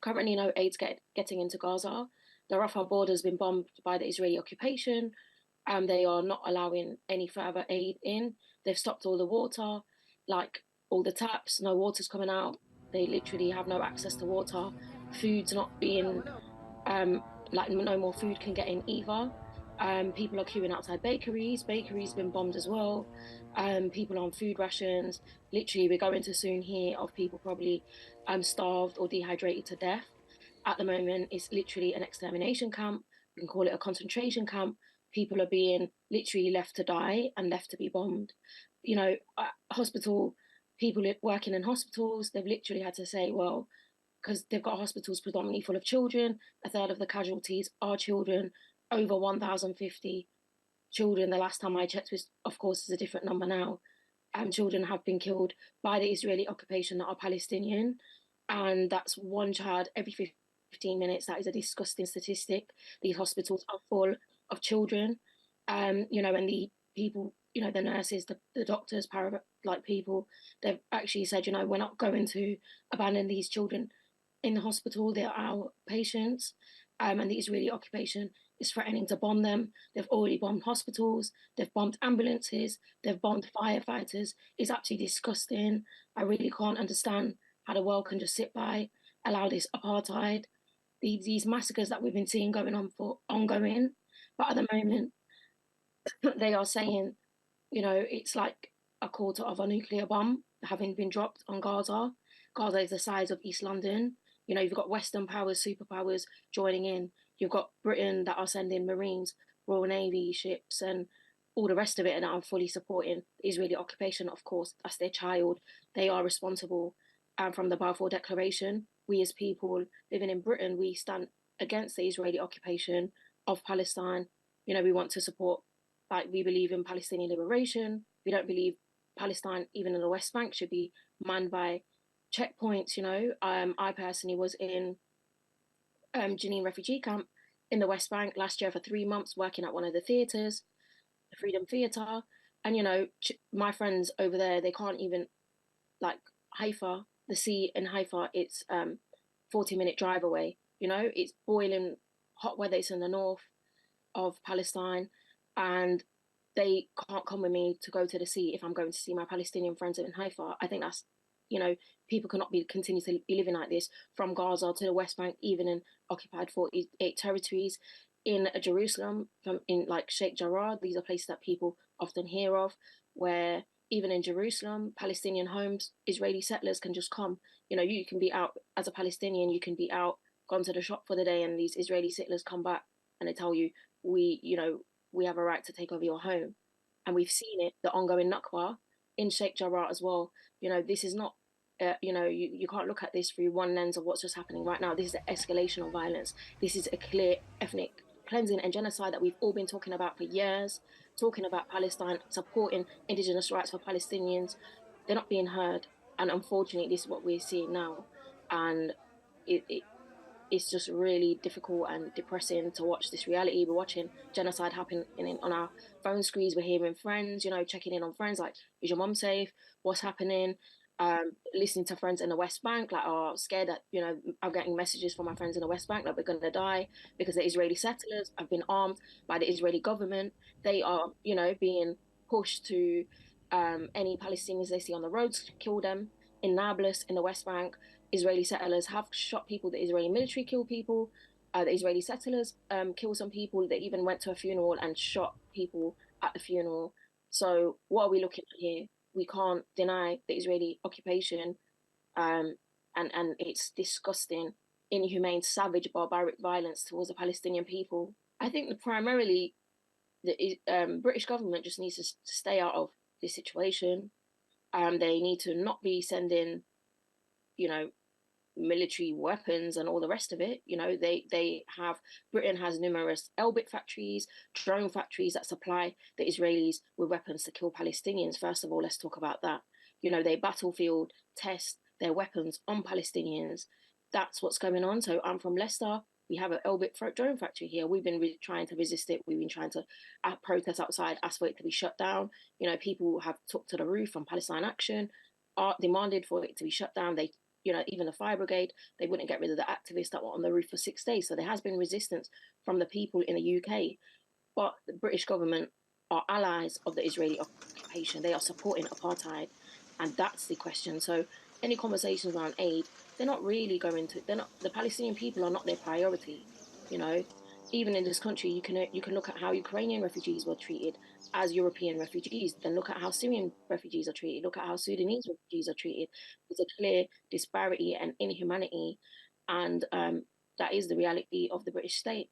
currently no aid's getting into Gaza. The Rafah border has been bombed by the Israeli occupation, and they are not allowing any further aid in. They've stopped all the water, like all the taps, no water's coming out. They literally have no access to water. Food's not being like no more food can get in either. People are queuing outside bakeries. Bakeries been bombed as well. People on food rations. Literally, we're going to soon hear of people probably starved or dehydrated to death. At the moment, it's literally an extermination camp. We can call it a concentration camp. People are being literally left to die and left to be bombed. You know, hospital people working in hospitals, they've literally had to say, well, because they've got hospitals predominantly full of children. A third of the casualties are children, over 1,050 children. The last time I checked, which of course is a different number now, children have been killed by the Israeli occupation that are Palestinian. And that's one child every 15 minutes. That is a disgusting statistic. These hospitals are full of children, you know, and the people, you know, the nurses, the doctors, like people, they've actually said, you know, we're not going to abandon these children in the hospital. They're our patients, and the Israeli occupation is threatening to bomb them. They've already bombed hospitals, they've bombed ambulances, they've bombed firefighters. It's absolutely disgusting. I really can't understand how the world can just sit by, allow this apartheid, these massacres that we've been seeing going on for ongoing. But at the moment, they are saying, you know, it's like a quarter of a nuclear bomb having been dropped on Gaza. Gaza is the size of East London. You know, you've got Western powers, superpowers joining in. You've got Britain that are sending Marines, Royal Navy ships, and all the rest of it, and are fully supporting the Israeli occupation. Of course, that's their child. They are responsible. From the Balfour Declaration, we as people living in Britain, we stand against the Israeli occupation of Palestine. You know, we want to support, like, we believe in Palestinian liberation. We don't believe Palestine, even in the West Bank, should be manned by checkpoints. You know, I personally was in Jenin refugee camp in the West Bank last year for 3 months, working at one of the theatres, the Freedom Theatre. And, you know, my friends over there, they can't even, like, Haifa, the sea in Haifa, it's 40-minute drive away. You know, it's boiling hot weather. It's in the north of Palestine, and they can't come with me to go to the sea if I'm going to see my Palestinian friends in Haifa. I think that's, you know, people cannot be continue to be living like this from Gaza to the West Bank, even in occupied 48 territories. In Jerusalem, in like Sheikh Jarrah, these are places that people often hear of, where even in Jerusalem, Palestinian homes, Israeli settlers can just come. You know, you can be out as a Palestinian, you can be out, gone to the shop for the day, and these Israeli settlers come back and they tell you, you know, we have a right to take over your home. And we've seen it, the ongoing Nakba in Sheikh Jarrah as well. You know, this is not, you know, you can't look at this through one lens of what's just happening right now. This is an escalation of violence. This is a clear ethnic cleansing and genocide that we've all been talking about for years, talking about Palestine, supporting indigenous rights for Palestinians. They're not being heard. And unfortunately, this is what we're seeing now. And it's just really difficult and depressing to watch this reality. We're watching genocide happen on our phone screens. We're hearing friends, you know, checking in on friends, like, is your mom safe? What's happening? Listening to friends in the West Bank, like, are scared that, you know, I'm getting messages from my friends in the West Bank that we're going to die because the Israeli settlers have been armed by the Israeli government. They are, you know, being pushed to any Palestinians they see on the roads to kill them. In Nablus, in the West Bank, Israeli settlers have shot people. The Israeli military kill people. The Israeli settlers kill some people. They even went to a funeral and shot people at the funeral. So what are we looking at here? We can't deny the Israeli occupation, and it's disgusting, inhumane, savage, barbaric violence towards the Palestinian people. I think that primarily the British government just needs to stay out of this situation. They need to not be sending, you know, military weapons and all the rest of it. You know, Britain has numerous Elbit factories, drone factories that supply the Israelis with weapons to kill Palestinians. First of all, let's talk about that. You know, they battlefield test their weapons on Palestinians. That's what's going on. So I'm from Leicester. We have an Elbit drone factory here. We've been trying to resist it. We've been trying to protest outside, ask for it to be shut down. You know, people have took to the roof from Palestine Action, demanded for it to be shut down. They, even the fire brigade, they wouldn't get rid of the activists that were on the roof for 6 days. So there has been resistance from the people in the UK. But the British government are allies of the Israeli occupation. They are supporting apartheid. And that's the question. So any conversations around aid, they're not really going to, they're not, the Palestinian people are not their priority, you know. Even in this country, you can look at how Ukrainian refugees were treated as European refugees. Then look at how Syrian refugees are treated. Look at how Sudanese refugees are treated. There's a clear disparity and inhumanity, and that is the reality of the British state.